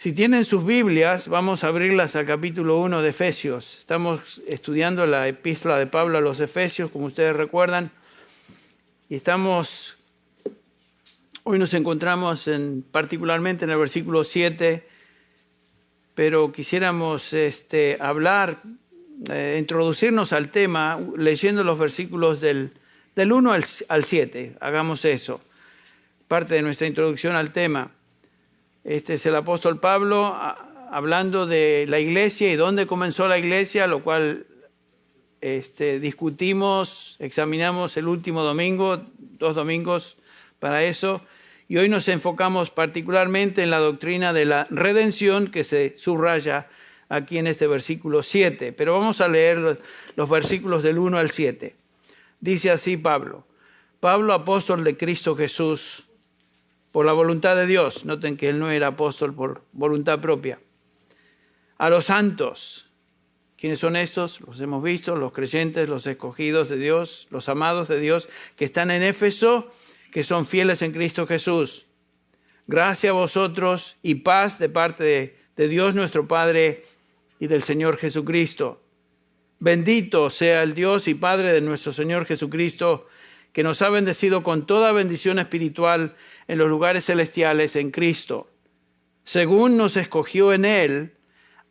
Si tienen sus Biblias, vamos a abrirlas al capítulo 1 de Efesios. Estamos estudiando la epístola de Pablo a los Efesios, como ustedes recuerdan, y hoy nos encontramos particularmente en el versículo 7, pero quisiéramos introducirnos al tema leyendo los versículos del 1 al 7. Hagamos eso, parte de nuestra introducción al tema. Este es el apóstol Pablo hablando de la iglesia y dónde comenzó la iglesia, lo cual discutimos, examinamos el último domingo, 2 domingos para eso, y hoy nos enfocamos particularmente en la doctrina de la redención que se subraya aquí en este versículo 7. Pero vamos a leer los versículos del 1 al 7. Dice así Pablo, apóstol de Cristo Jesús, por la voluntad de Dios. Noten que él no era apóstol por voluntad propia. A los santos. ¿Quiénes son estos? Los hemos visto, los creyentes, los escogidos de Dios, los amados de Dios, que están en Éfeso, que son fieles en Cristo Jesús. Gracia a vosotros y paz de parte de Dios nuestro Padre y del Señor Jesucristo. Bendito sea el Dios y Padre de nuestro Señor Jesucristo, que nos ha bendecido con toda bendición espiritual en los lugares celestiales en Cristo, según nos escogió en Él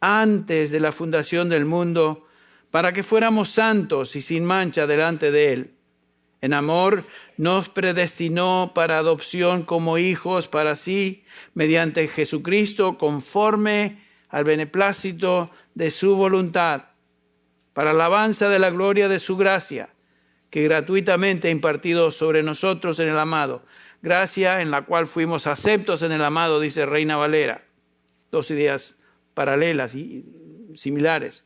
antes de la fundación del mundo, para que fuéramos santos y sin mancha delante de Él. En amor nos predestinó para adopción como hijos para sí, mediante Jesucristo, conforme al beneplácito de su voluntad, para alabanza de la gloria de su gracia, que gratuitamente ha impartido sobre nosotros en el amado. Gracia en la cual fuimos aceptos en el amado, dice Reina Valera. 2 ideas paralelas y similares.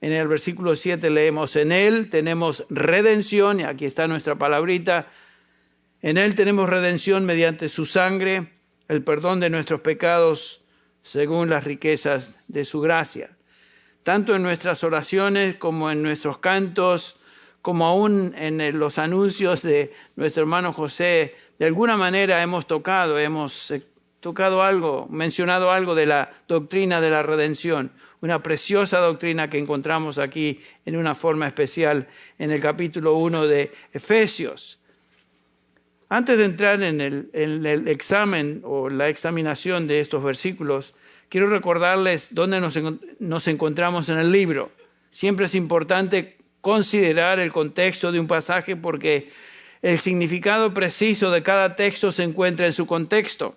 En el versículo 7 leemos, en Él tenemos redención, y aquí está nuestra palabrita, en Él tenemos redención mediante su sangre, el perdón de nuestros pecados, según las riquezas de su gracia. Tanto en nuestras oraciones como en nuestros cantos, como aún en los anuncios de nuestro hermano José, de alguna manera hemos tocado algo, mencionado algo de la doctrina de la redención, una preciosa doctrina que encontramos aquí en una forma especial en el capítulo 1 de Efesios. Antes de entrar en el examen o la examinación de estos versículos, quiero recordarles dónde nos encontramos en el libro. Siempre es importante considerar el contexto de un pasaje porque el significado preciso de cada texto se encuentra en su contexto.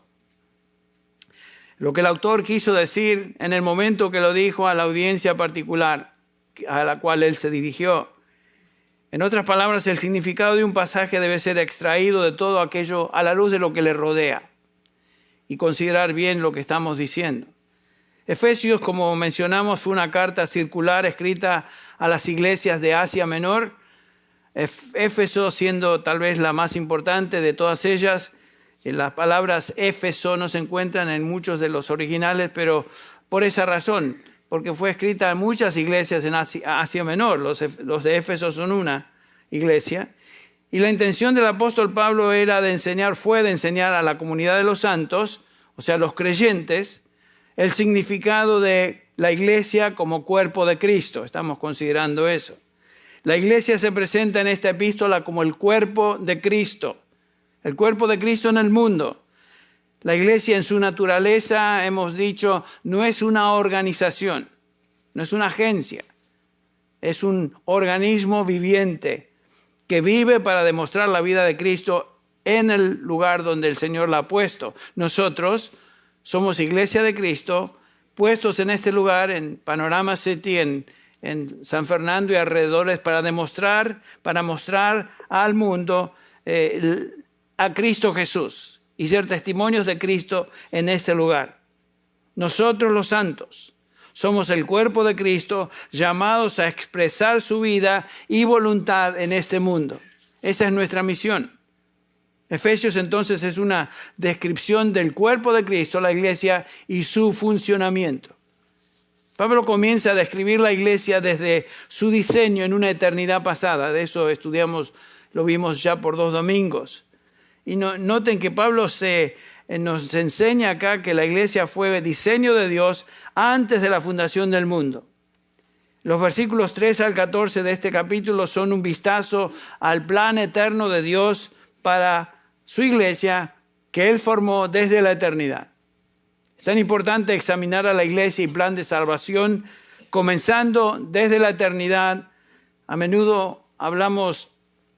Lo que el autor quiso decir en el momento que lo dijo a la audiencia particular a la cual él se dirigió. En otras palabras, el significado de un pasaje debe ser extraído de todo aquello a la luz de lo que le rodea y considerar bien lo que estamos diciendo. Efesios, como mencionamos, fue una carta circular escrita a las iglesias de Asia Menor. Éfeso siendo tal vez la más importante de todas ellas. Las palabras Éfeso no se encuentran en muchos de los originales, pero por esa razón, porque fue escrita en muchas iglesias en Asia Menor. Los de Éfeso son una iglesia. Y la intención del apóstol Pablo fue de enseñar a la comunidad de los santos, o sea, los creyentes, el significado de la iglesia como cuerpo de Cristo. Estamos considerando eso. La iglesia se presenta en esta epístola como el cuerpo de Cristo. El cuerpo de Cristo en el mundo. La iglesia en su naturaleza, hemos dicho, no es una organización, no es una agencia. Es un organismo viviente que vive para demostrar la vida de Cristo en el lugar donde el Señor la ha puesto. Nosotros somos iglesia de Cristo, puestos en este lugar, en Panorama City, en San Fernando y alrededores, para mostrar al mundo a Cristo Jesús y ser testimonios de Cristo en este lugar. Nosotros los santos somos el cuerpo de Cristo, llamados a expresar su vida y voluntad en este mundo. Esa es nuestra misión. Efesios entonces es una descripción del cuerpo de Cristo, la iglesia, y su funcionamiento. Pablo comienza a describir la iglesia desde su diseño en una eternidad pasada. De eso estudiamos, lo vimos ya por 2 domingos. Y noten que Pablo se nos enseña acá que la iglesia fue diseño de Dios antes de la fundación del mundo. Los versículos 3 al 14 de este capítulo son un vistazo al plan eterno de Dios para su iglesia que Él formó desde la eternidad. Es tan importante examinar a la iglesia y plan de salvación comenzando desde la eternidad. A menudo hablamos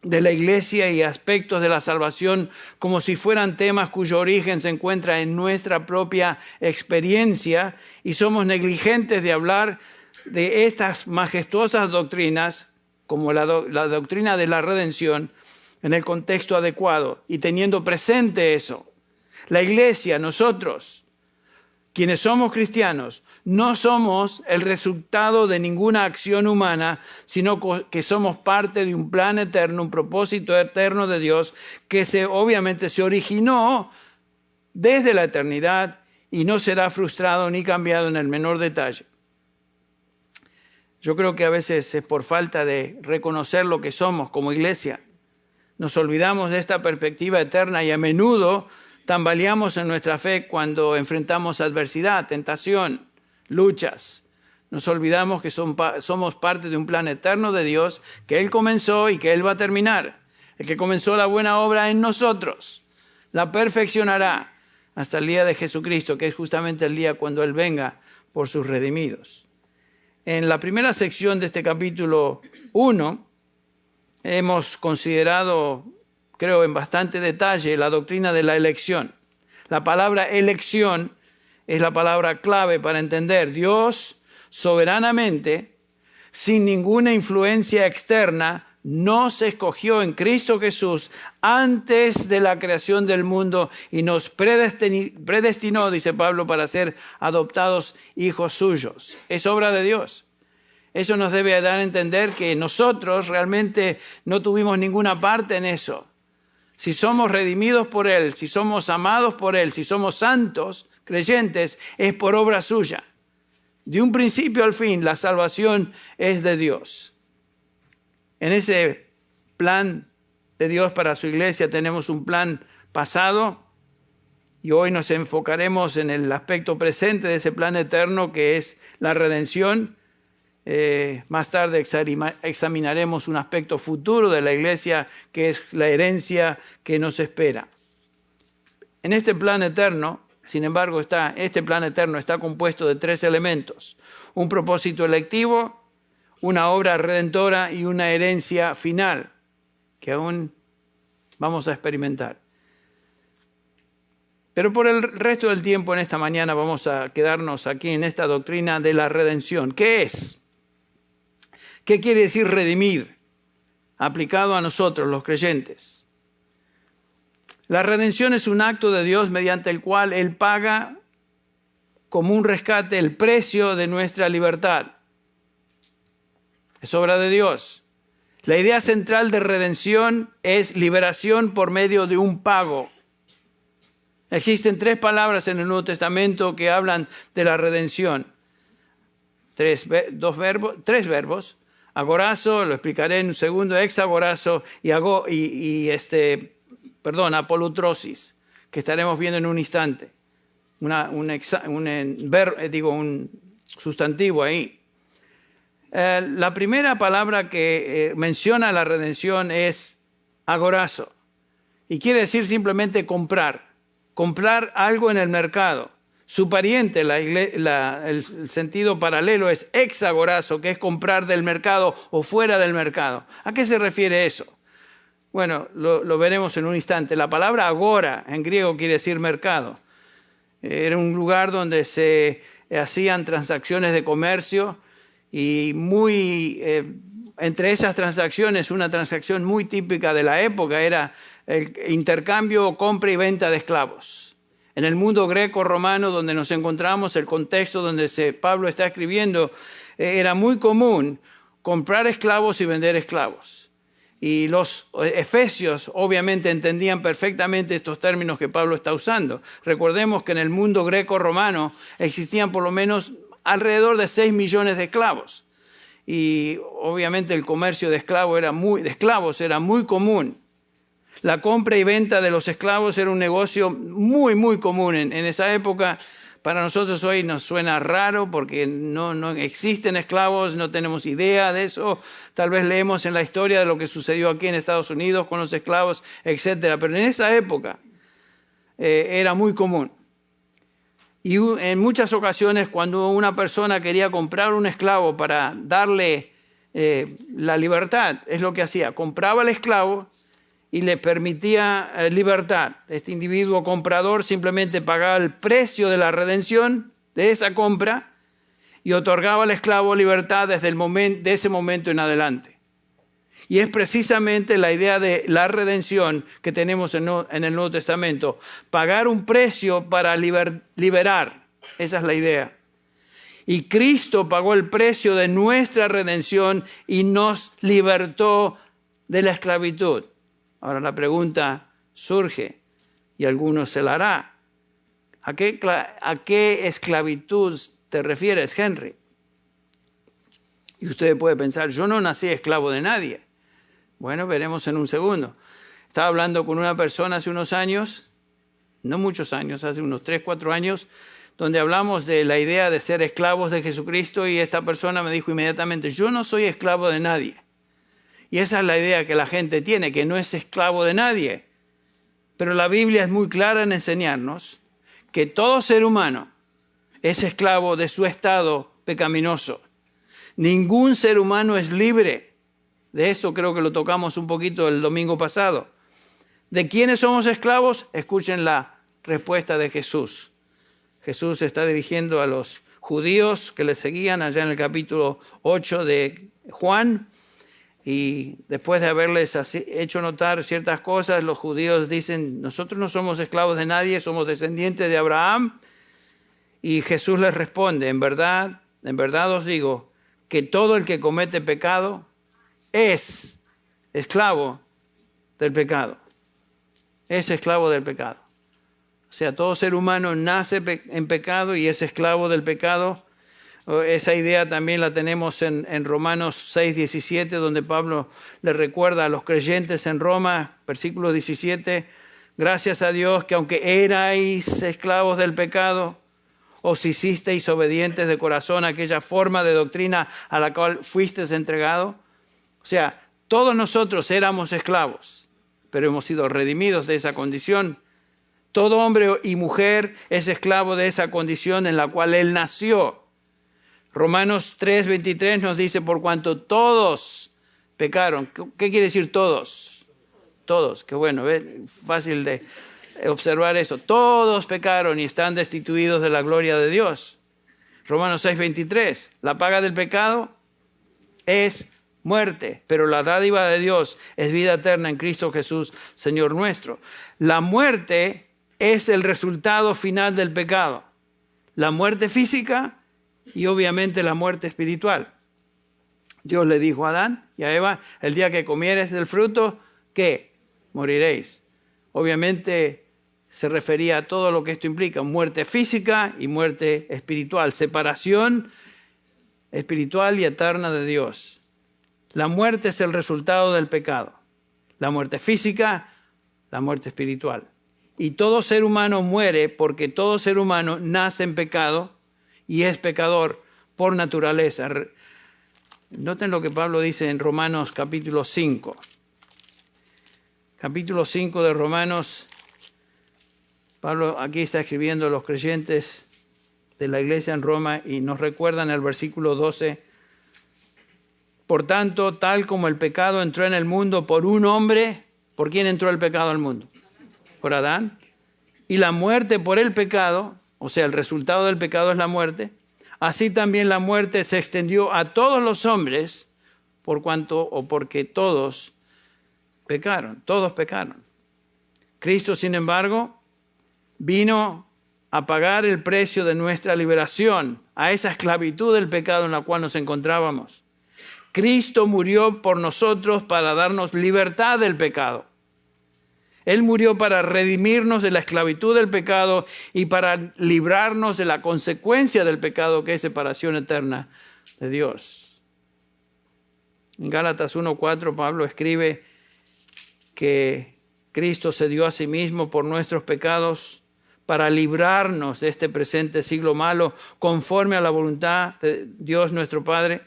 de la iglesia y aspectos de la salvación como si fueran temas cuyo origen se encuentra en nuestra propia experiencia y somos negligentes de hablar de estas majestuosas doctrinas como la doctrina de la redención en el contexto adecuado y teniendo presente eso. La iglesia, nosotros, quienes somos cristianos, no somos el resultado de ninguna acción humana, sino que somos parte de un plan eterno, un propósito eterno de Dios que obviamente se originó desde la eternidad y no será frustrado ni cambiado en el menor detalle. Yo creo que a veces es por falta de reconocer lo que somos como iglesia. Nos olvidamos de esta perspectiva eterna y a menudo tambaleamos en nuestra fe cuando enfrentamos adversidad, tentación, luchas. Nos olvidamos que somos parte de un plan eterno de Dios que Él comenzó y que Él va a terminar. El que comenzó la buena obra en nosotros la perfeccionará hasta el día de Jesucristo, que es justamente el día cuando Él venga por sus redimidos. En la primera sección de este capítulo 1 hemos considerado, creo en bastante detalle, la doctrina de la elección. La palabra elección es la palabra clave para entender. Dios soberanamente, sin ninguna influencia externa, nos escogió en Cristo Jesús antes de la creación del mundo y nos predestinó, dice Pablo, para ser adoptados hijos suyos. Es obra de Dios. Eso nos debe dar a entender que nosotros realmente no tuvimos ninguna parte en eso. Si somos redimidos por Él, si somos amados por Él, si somos santos, creyentes, es por obra suya. De un principio al fin, la salvación es de Dios. En ese plan de Dios para su iglesia tenemos un plan pasado y hoy nos enfocaremos en el aspecto presente de ese plan eterno que es la redención. Más tarde examinaremos un aspecto futuro de la iglesia que es la herencia que nos espera. En este plan eterno, sin embargo, este plan eterno está compuesto de 3 elementos: un propósito electivo, una obra redentora y una herencia final que aún vamos a experimentar. Pero por el resto del tiempo en esta mañana vamos a quedarnos aquí en esta doctrina de la redención. ¿Qué es? ¿Qué quiere decir redimir? Aplicado a nosotros, los creyentes. La redención es un acto de Dios mediante el cual Él paga como un rescate el precio de nuestra libertad. Es obra de Dios. La idea central de redención es liberación por medio de un pago. Existen 3 palabras en el Nuevo Testamento que hablan de la redención. 3 verbos. Agorazo, lo explicaré en un segundo, exagorazo y apolutrosis, que estaremos viendo en un instante. Un sustantivo ahí. La primera palabra que menciona la redención es agorazo y quiere decir simplemente comprar algo en el mercado. Su pariente, el sentido paralelo es exagorazo, que es comprar del mercado o fuera del mercado. ¿A qué se refiere eso? Bueno, lo veremos en un instante. La palabra agora en griego quiere decir mercado. Era un lugar donde se hacían transacciones de comercio y entre esas transacciones, una transacción muy típica de la época era el intercambio, compra y venta de esclavos. En el mundo greco-romano donde nos encontramos, el contexto donde Pablo está escribiendo, era muy común comprar esclavos y vender esclavos. Y los efesios obviamente entendían perfectamente estos términos que Pablo está usando. Recordemos que en el mundo greco-romano existían por lo menos alrededor de 6 millones de esclavos. Y obviamente el comercio de esclavos era muy común. La compra y venta de los esclavos era un negocio muy, muy común en esa época. Para nosotros hoy nos suena raro porque no existen esclavos, no tenemos idea de eso. Tal vez leemos en la historia de lo que sucedió aquí en Estados Unidos con los esclavos, etc. Pero en esa época era muy común. Y en muchas ocasiones cuando una persona quería comprar un esclavo para darle la libertad, es lo que hacía. Compraba al esclavo y le permitía libertad. Este individuo comprador simplemente pagaba el precio de la redención de esa compra y otorgaba al esclavo libertad de ese momento en adelante. Y es precisamente la idea de la redención que tenemos en el Nuevo Testamento. Pagar un precio para liberar. Esa es la idea. Y Cristo pagó el precio de nuestra redención y nos libertó de la esclavitud. Ahora la pregunta surge, y algunos se la hará. ¿A qué esclavitud te refieres, Henry? Y usted puede pensar, yo no nací esclavo de nadie. Bueno, veremos en un segundo. Estaba hablando con una persona hace unos años, no muchos años, hace unos 3, 4 años, donde hablamos de la idea de ser esclavos de Jesucristo y esta persona me dijo inmediatamente, yo no soy esclavo de nadie. Y esa es la idea que la gente tiene, que no es esclavo de nadie. Pero la Biblia es muy clara en enseñarnos que todo ser humano es esclavo de su estado pecaminoso. Ningún ser humano es libre. De eso creo que lo tocamos un poquito el domingo pasado. ¿De quiénes somos esclavos? Escuchen la respuesta de Jesús. Jesús se está dirigiendo a los judíos que le seguían allá en el capítulo 8 de Juan. Y después de haberles hecho notar ciertas cosas, los judíos dicen, nosotros no somos esclavos de nadie, somos descendientes de Abraham. Y Jesús les responde, en verdad os digo, que todo el que comete pecado es esclavo del pecado. Es esclavo del pecado. O sea, todo ser humano nace en pecado y es esclavo del pecado. Esa idea también la tenemos en Romanos 6, 17, donde Pablo le recuerda a los creyentes en Roma, versículo 17, gracias a Dios que aunque erais esclavos del pecado, os hicisteis obedientes de corazón a aquella forma de doctrina a la cual fuisteis entregado. O sea, todos nosotros éramos esclavos, pero hemos sido redimidos de esa condición. Todo hombre y mujer es esclavo de esa condición en la cual él nació. Romanos 3:23 nos dice, por cuanto todos pecaron. ¿Qué quiere decir todos? Todos, qué bueno, fácil de observar eso. Todos pecaron y están destituidos de la gloria de Dios. Romanos 6:23, la paga del pecado es muerte, pero la dádiva de Dios es vida eterna en Cristo Jesús, Señor nuestro. La muerte es el resultado final del pecado. La muerte física y obviamente la muerte espiritual. Dios le dijo a Adán y a Eva, el día que comieres del fruto, ¿qué? Moriréis. Obviamente se refería a todo lo que esto implica, muerte física y muerte espiritual, separación espiritual y eterna de Dios. La muerte es el resultado del pecado. La muerte física, la muerte espiritual. Y todo ser humano muere porque todo ser humano nace en pecado y es pecador por naturaleza. Noten lo que Pablo dice en Romanos capítulo 5. Capítulo 5 de Romanos. Pablo aquí está escribiendo a los creyentes de la iglesia en Roma y nos recuerda en el versículo 12. Por tanto, tal como el pecado entró en el mundo por un hombre, ¿por quién entró el pecado al mundo? Por Adán. Y la muerte por el pecado, o sea, el resultado del pecado es la muerte. Así también la muerte se extendió a todos los hombres por cuanto o porque todos pecaron. Cristo, sin embargo, vino a pagar el precio de nuestra liberación, a esa esclavitud del pecado en la cual nos encontrábamos. Cristo murió por nosotros para darnos libertad del pecado. Él murió para redimirnos de la esclavitud del pecado y para librarnos de la consecuencia del pecado, que es separación eterna de Dios. En Gálatas 1:4 Pablo escribe que Cristo se dio a sí mismo por nuestros pecados para librarnos de este presente siglo malo, conforme a la voluntad de Dios nuestro Padre.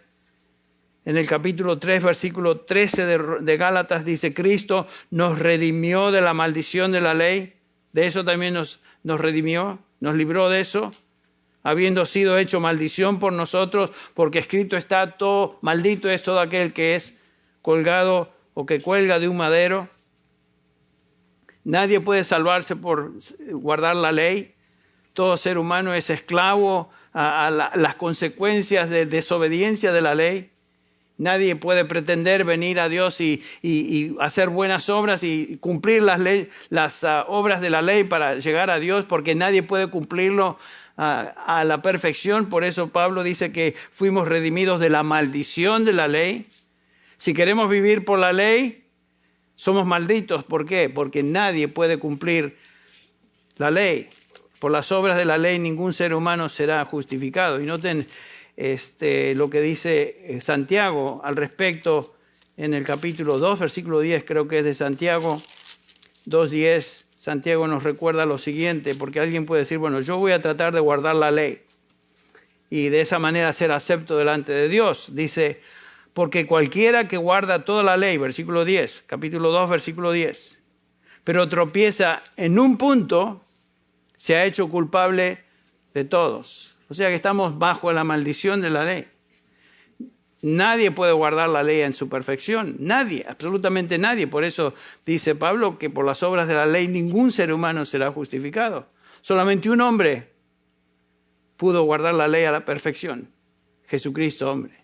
En el capítulo 3, versículo 13 de Gálatas dice, Cristo nos redimió de la maldición de la ley. De eso también nos redimió, nos libró de eso, habiendo sido hecho maldición por nosotros, porque escrito está, todo maldito es todo aquel que es colgado o que cuelga de un madero. Nadie puede salvarse por guardar la ley. Todo ser humano es esclavo a las consecuencias de desobediencia de la ley. Nadie puede pretender venir a Dios y hacer buenas obras y cumplir las obras de la ley para llegar a Dios, porque nadie puede cumplirlo a la perfección. Por eso Pablo dice que fuimos redimidos de la maldición de la ley. Si queremos vivir por la ley, somos malditos. ¿Por qué? Porque nadie puede cumplir la ley. Por las obras de la ley ningún ser humano será justificado. Y noten lo que dice Santiago al respecto en el capítulo 2, versículo 10, creo que es de Santiago 2:10. Santiago nos recuerda lo siguiente, porque alguien puede decir, bueno, yo voy a tratar de guardar la ley y de esa manera ser acepto delante de Dios. Dice, porque cualquiera que guarda toda la ley, versículo 10, capítulo 2, versículo 10, pero tropieza en un punto, se ha hecho culpable de todos. O sea que estamos bajo la maldición de la ley. Nadie puede guardar la ley en su perfección. Nadie, absolutamente nadie. Por eso dice Pablo que por las obras de la ley ningún ser humano será justificado. Solamente un hombre pudo guardar la ley a la perfección. Jesucristo, hombre.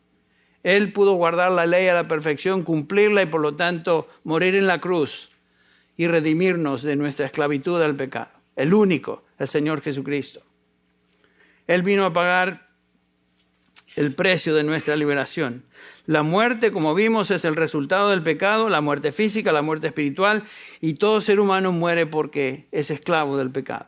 Él pudo guardar la ley a la perfección, cumplirla y por lo tanto morir en la cruz y redimirnos de nuestra esclavitud al pecado. El único, el Señor Jesucristo. Él vino a pagar el precio de nuestra liberación. La muerte, como vimos, es el resultado del pecado, la muerte física, la muerte espiritual, y todo ser humano muere porque es esclavo del pecado.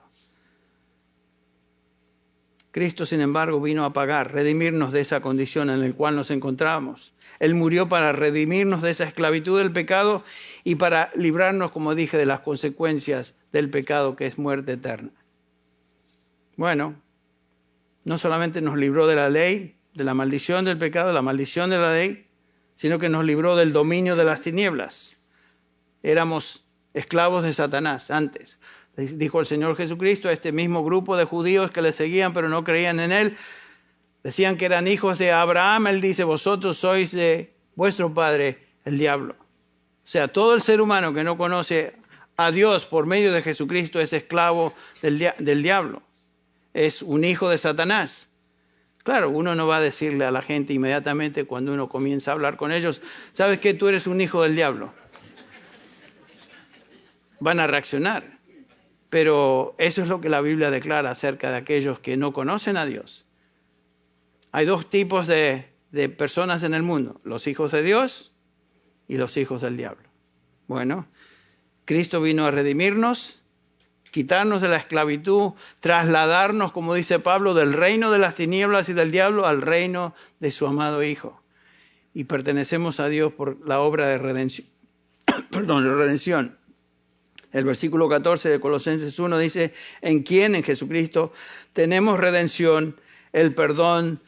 Cristo, sin embargo, vino a pagar, redimirnos de esa condición en la cual nos encontramos. Él murió para redimirnos de esa esclavitud del pecado y para librarnos, como dije, de las consecuencias del pecado, que es muerte eterna. Bueno, no solamente nos libró de la ley, de la maldición del pecado, de la maldición de la ley, sino que nos libró del dominio de las tinieblas. Éramos esclavos de Satanás antes. Dijo el Señor Jesucristo a este mismo grupo de judíos que le seguían pero no creían en Él. Decían que eran hijos de Abraham. Él dice, vosotros sois de vuestro padre, el diablo. O sea, todo el ser humano que no conoce a Dios por medio de Jesucristo es esclavo del diablo. Es un hijo de Satanás. Claro, uno no va a decirle a la gente inmediatamente cuando uno comienza a hablar con ellos, ¿sabes qué? Tú eres un hijo del diablo. Van a reaccionar. Pero eso es lo que la Biblia declara acerca de aquellos que no conocen a Dios. Hay dos tipos de personas en el mundo, los hijos de Dios y los hijos del diablo. Bueno, Cristo vino a redimirnos, quitarnos de la esclavitud, trasladarnos, como dice Pablo, del reino de las tinieblas y del diablo al reino de su amado Hijo. Y pertenecemos a Dios por la obra de redención. de redención. El versículo 14 de Colosenses 1 dice, en quien, en Jesucristo, tenemos redención, el perdón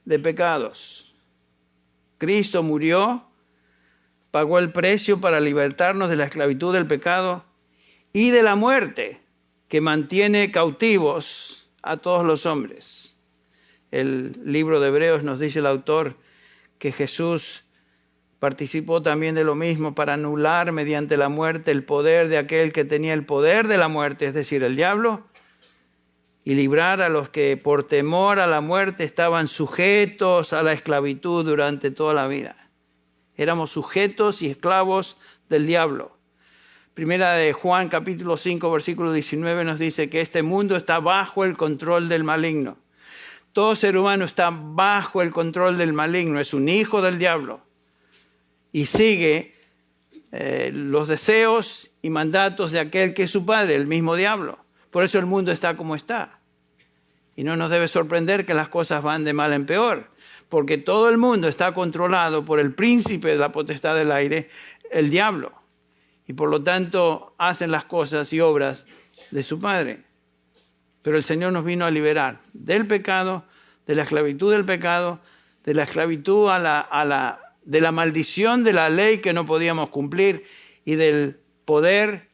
de pecados. Cristo murió, pagó el precio para libertarnos de la esclavitud del pecado y de la muerte que mantiene cautivos a todos los hombres. El libro de Hebreos nos dice el autor que Jesús participó también de lo mismo para anular mediante la muerte el poder de aquel que tenía el poder de la muerte, es decir, el diablo, y librar a los que por temor a la muerte estaban sujetos a la esclavitud durante toda la vida. Éramos sujetos y esclavos del diablo. Primera de Juan, capítulo 5, versículo 19 nos dice que este mundo está bajo el control del maligno. Todo ser humano está bajo el control del maligno, es un hijo del diablo. Y sigue los deseos y mandatos de aquel que es su padre, el mismo diablo. Por eso el mundo está como está. Y no nos debe sorprender que las cosas van de mal en peor, porque todo el mundo está controlado por el príncipe de la potestad del aire, el diablo. y por lo tanto hacen las cosas y obras de su padre. Pero el Señor nos vino a liberar del pecado, de la esclavitud del pecado, de la esclavitud de la maldición de la ley que no podíamos cumplir y del poder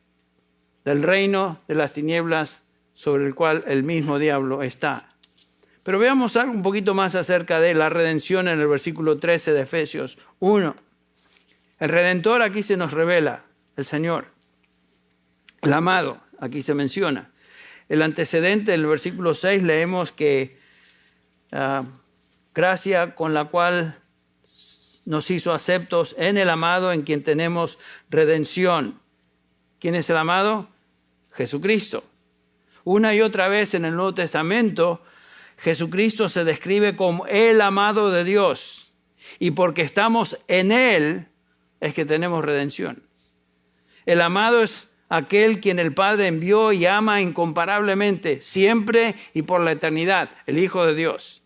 del reino de las tinieblas sobre el cual el mismo diablo está. Pero veamos algo un poquito más acerca de la redención en el versículo 13 de Efesios 1. El Redentor aquí se nos revela, el Señor. El amado, aquí se menciona. El antecedente del versículo 6 leemos que gracia con la cual nos hizo aceptos en el amado, en quien tenemos redención. ¿Quién es el amado? Jesucristo. Una y otra vez en el Nuevo Testamento, Jesucristo se describe como el amado de Dios. Y porque estamos en Él, es que tenemos redención. El amado es aquel quien el Padre envió y ama incomparablemente, siempre y por la eternidad, el Hijo de Dios.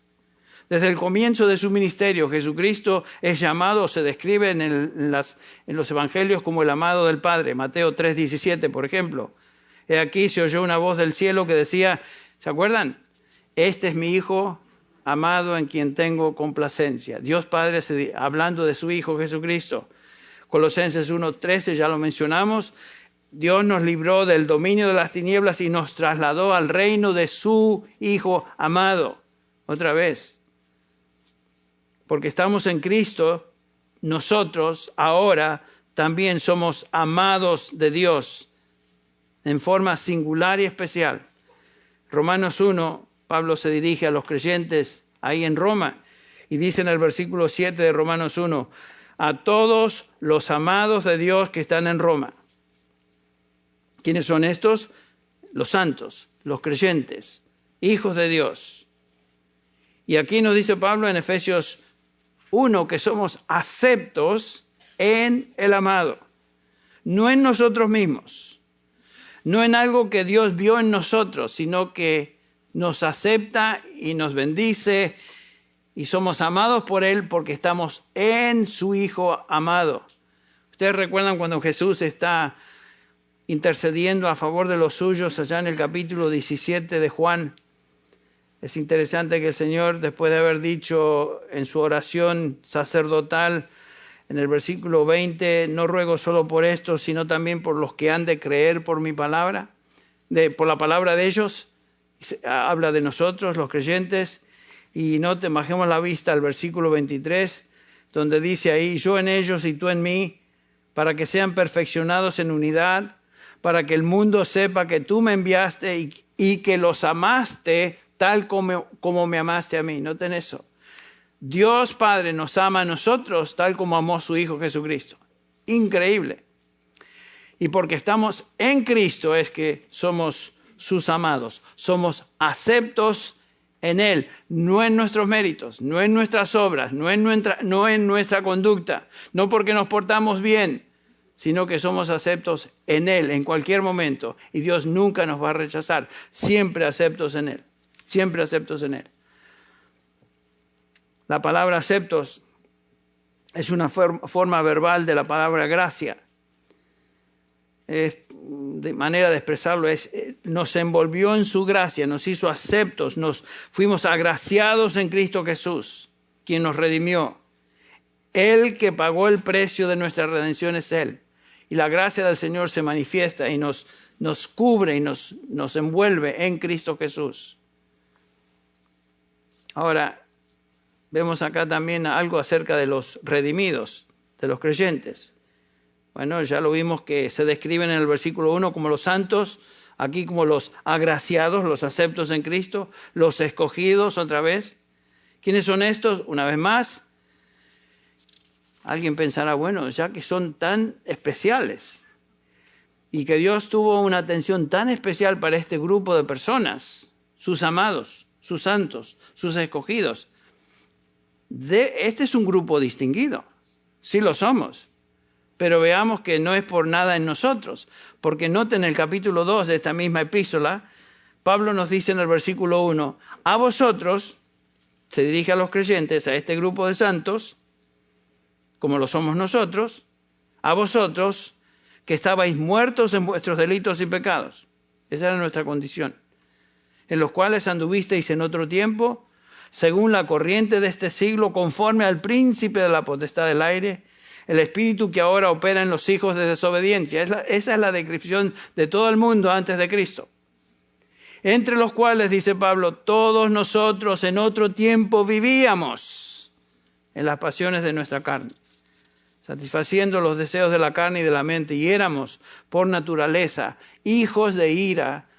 Desde el comienzo de su ministerio, Jesucristo es llamado, se describe en los evangelios como el amado del Padre. Mateo 3:17, por ejemplo. He aquí se oyó una voz del cielo que decía, ¿se acuerdan? Este es mi Hijo amado en quien tengo complacencia. Dios Padre hablando de su Hijo Jesucristo. Colosenses 1:13, ya lo mencionamos. Dios nos libró del dominio de las tinieblas y nos trasladó al reino de su Hijo amado. Otra vez. Porque estamos en Cristo, nosotros ahora también somos amados de Dios en forma singular y especial. Romanos 1, Pablo se dirige a los creyentes ahí en Roma y dice en el versículo 7 de Romanos 1, a todos los amados de Dios que están en Roma. ¿Quiénes son estos? Los santos, los creyentes, hijos de Dios. Y aquí nos dice Pablo en Efesios 1 que somos aceptos en el amado, no en nosotros mismos, no en algo que Dios vio en nosotros, sino que nos acepta y nos bendice y somos amados por Él porque estamos en su Hijo amado. Ustedes recuerdan cuando Jesús está intercediendo a favor de los suyos allá en el capítulo 17 de Juan. Es interesante que el Señor, después de haber dicho en su oración sacerdotal, en el versículo 20, no ruego solo por esto, sino también por los que han de creer por mi palabra, por la palabra de ellos, habla de nosotros, los creyentes, y no te bajemos la vista al versículo 23, donde dice ahí, yo en ellos y tú en mí, para que sean perfeccionados en unidad, para que el mundo sepa que tú me enviaste y que los amaste tal como me amaste a mí. Noten eso. Dios Padre nos ama a nosotros tal como amó a su Hijo Jesucristo. Increíble. Y porque estamos en Cristo es que somos sus amados. Somos aceptos en Él, no en nuestros méritos, no en nuestras obras, no en nuestra conducta, no porque nos portamos bien, sino que somos aceptos en Él en cualquier momento. Y Dios nunca nos va a rechazar. Siempre aceptos en Él. Siempre aceptos en Él. La palabra aceptos es una forma verbal de la palabra gracia. De manera de expresarlo nos envolvió en su gracia, nos hizo aceptos, fuimos agraciados en Cristo Jesús, quien nos redimió. Él que pagó el precio de nuestra redención es Él. Y la gracia del Señor se manifiesta y nos cubre y nos envuelve en Cristo Jesús. Ahora, vemos acá también algo acerca de los redimidos, de los creyentes. Bueno, ya lo vimos que se describen en el versículo 1 como los santos, aquí como los agraciados, los aceptos en Cristo, los escogidos otra vez. ¿Quiénes son estos? Una vez más, alguien pensará, bueno, ya que son tan especiales y que Dios tuvo una atención tan especial para este grupo de personas, sus amados, sus santos, sus escogidos. Este es un grupo distinguido, sí lo somos, pero veamos que no es por nada en nosotros, porque noten el capítulo 2 de esta misma epístola, Pablo nos dice en el versículo 1, a vosotros, se dirige a los creyentes, a este grupo de santos, como lo somos nosotros, a vosotros que estabais muertos en vuestros delitos y pecados. Esa era nuestra condición. En los cuales anduvisteis en otro tiempo, según la corriente de este siglo, conforme al príncipe de la potestad del aire, el espíritu que ahora opera en los hijos de desobediencia. Esa es la descripción de todo el mundo antes de Cristo. Entre los cuales, dice Pablo, todos nosotros en otro tiempo vivíamos en las pasiones de nuestra carne, satisfaciendo los deseos de la carne y de la mente, y éramos, por naturaleza, hijos de ira,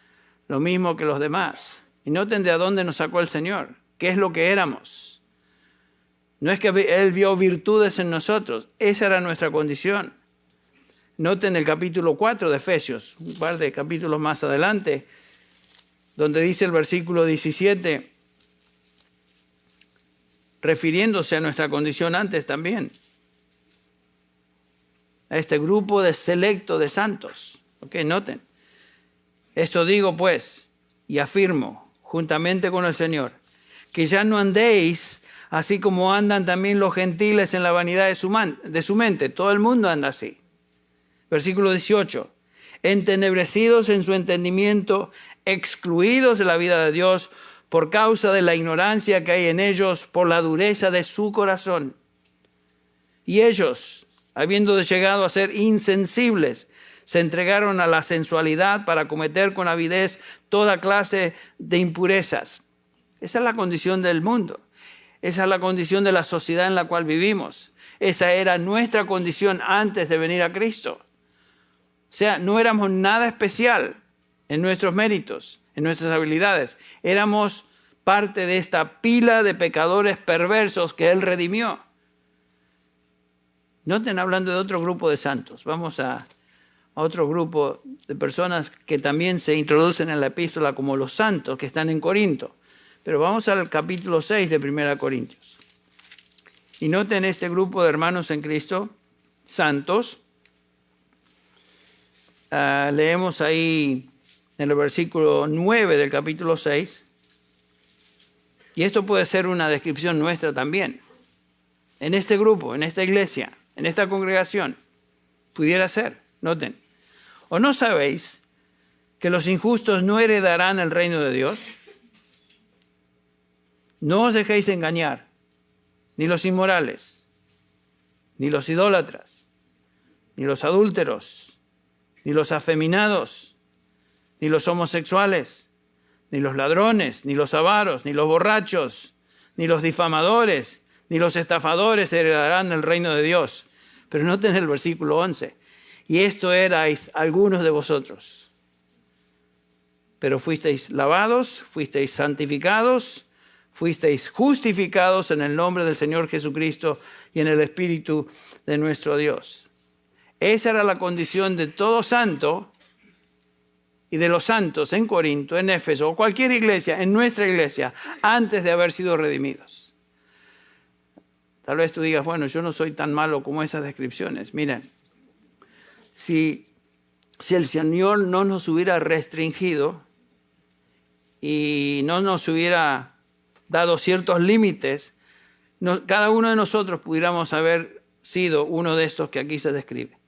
lo mismo que los demás. Y noten de a dónde nos sacó el Señor, qué es lo que éramos. No es que Él vio virtudes en nosotros, esa era nuestra condición. Noten el capítulo 4 de Efesios, un par de capítulos más adelante, donde dice el versículo 17, refiriéndose a nuestra condición antes también, a este grupo de selecto de santos. Ok, noten. Esto digo pues, y afirmo, juntamente con el Señor, que ya no andéis así como andan también los gentiles en la vanidad de su mente. Todo el mundo anda así. Versículo 18. Entenebrecidos en su entendimiento, excluidos de la vida de Dios por causa de la ignorancia que hay en ellos, por la dureza de su corazón. Y ellos, habiendo llegado a ser insensibles, se entregaron a la sensualidad para cometer con avidez toda clase de impurezas. Esa es la condición del mundo. Esa es la condición de la sociedad en la cual vivimos. Esa era nuestra condición antes de venir a Cristo. O sea, no éramos nada especial en nuestros méritos, en nuestras habilidades. Éramos parte de esta pila de pecadores perversos que Él redimió. No estén hablando de otro grupo de santos. Vamos a otro grupo de personas que también se introducen en la epístola como los santos que están en Corinto. Pero vamos al capítulo 6 de 1 Corintios. Y noten este grupo de hermanos en Cristo, santos. Leemos ahí en el versículo 9 del capítulo 6. Y esto puede ser una descripción nuestra también. En este grupo, en esta iglesia, en esta congregación, pudiera ser. Noten. ¿O no sabéis que los injustos no heredarán el reino de Dios? No os dejéis engañar, ni los inmorales, ni los idólatras, ni los adúlteros, ni los afeminados, ni los homosexuales, ni los ladrones, ni los avaros, ni los borrachos, ni los difamadores, ni los estafadores heredarán el reino de Dios. Pero noten el versículo 11. Y esto erais algunos de vosotros. Pero fuisteis lavados, fuisteis santificados, fuisteis justificados en el nombre del Señor Jesucristo y en el Espíritu de nuestro Dios. Esa era la condición de todo santo y de los santos en Corinto, en Éfeso, o cualquier iglesia, en nuestra iglesia, antes de haber sido redimidos. Tal vez tú digas, bueno, yo no soy tan malo como esas descripciones. Miren, si el Señor no nos hubiera restringido y no nos hubiera dado ciertos límites, cada uno de nosotros pudiéramos haber sido uno de estos que aquí se describe.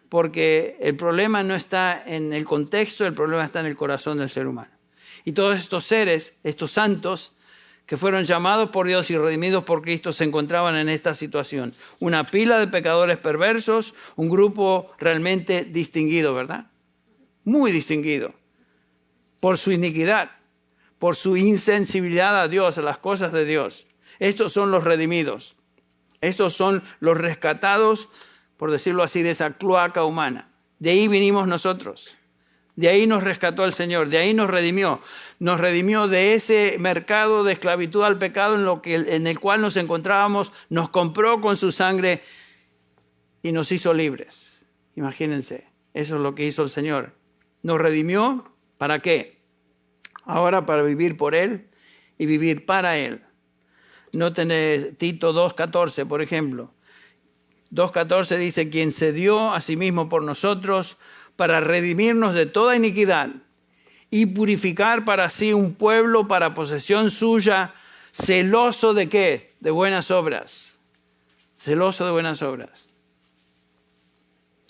Porque el problema no está en el contexto, el problema está en el corazón del ser humano. Y todos estos seres, estos santos, que fueron llamados por Dios y redimidos por Cristo, se encontraban en esta situación. Una pila de pecadores perversos, un grupo realmente distinguido, ¿verdad? Muy distinguido. Por su iniquidad, por su insensibilidad a Dios, a las cosas de Dios. Estos son los redimidos. Estos son los rescatados, por decirlo así, de esa cloaca humana. De ahí vinimos nosotros. De ahí nos rescató el Señor, de ahí nos redimió. Nos redimió de ese mercado de esclavitud al pecado en el cual nos encontrábamos, nos compró con su sangre y nos hizo libres. Imagínense, eso es lo que hizo el Señor. Nos redimió, ¿para qué? Ahora para vivir por Él y vivir para Él. Noten Tito 2:14, por ejemplo. 2:14 dice, quien se dio a sí mismo por nosotros para redimirnos de toda iniquidad y purificar para sí un pueblo para posesión suya, celoso de ¿qué? De buenas obras. Celoso de buenas obras.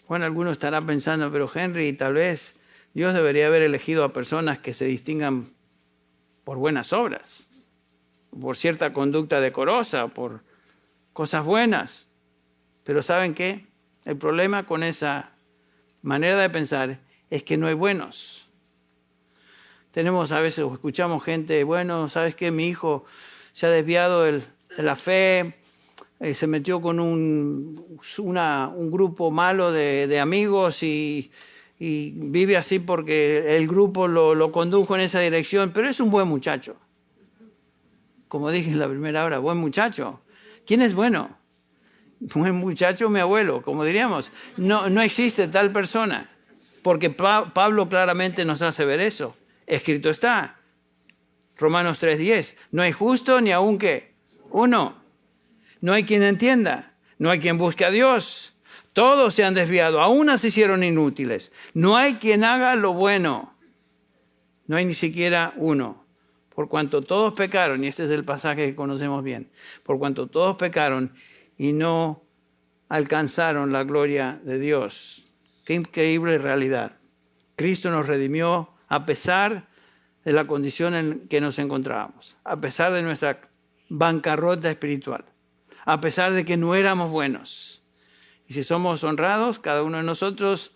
Bueno, algunos estarán pensando, pero Henry, tal vez Dios debería haber elegido a personas que se distingan por buenas obras, por cierta conducta decorosa, por cosas buenas. Pero ¿saben qué? El problema con esa manera de pensar es que no hay buenos. Tenemos a veces, escuchamos gente, bueno, ¿sabes qué? Mi hijo se ha desviado de la fe, se metió con un grupo malo de amigos y vive así porque el grupo lo condujo en esa dirección, pero es un buen muchacho. Como dije en la primera hora, buen muchacho. ¿Quién es bueno? Buen muchacho, mi abuelo, como diríamos. No existe tal persona, porque Pablo claramente nos hace ver eso. Escrito está, Romanos 3:10, no hay justo ni aun ¿qué? Uno. No hay quien entienda, no hay quien busque a Dios. Todos se han desviado, aún se hicieron inútiles. No hay quien haga lo bueno. No hay ni siquiera uno. Por cuanto todos pecaron, y este es el pasaje que conocemos bien, por cuanto todos pecaron y no alcanzaron la gloria de Dios. Qué increíble realidad. Cristo nos redimió a pesar de la condición en que nos encontrábamos, a pesar de nuestra bancarrota espiritual, a pesar de que no éramos buenos. Y si somos honrados, cada uno de nosotros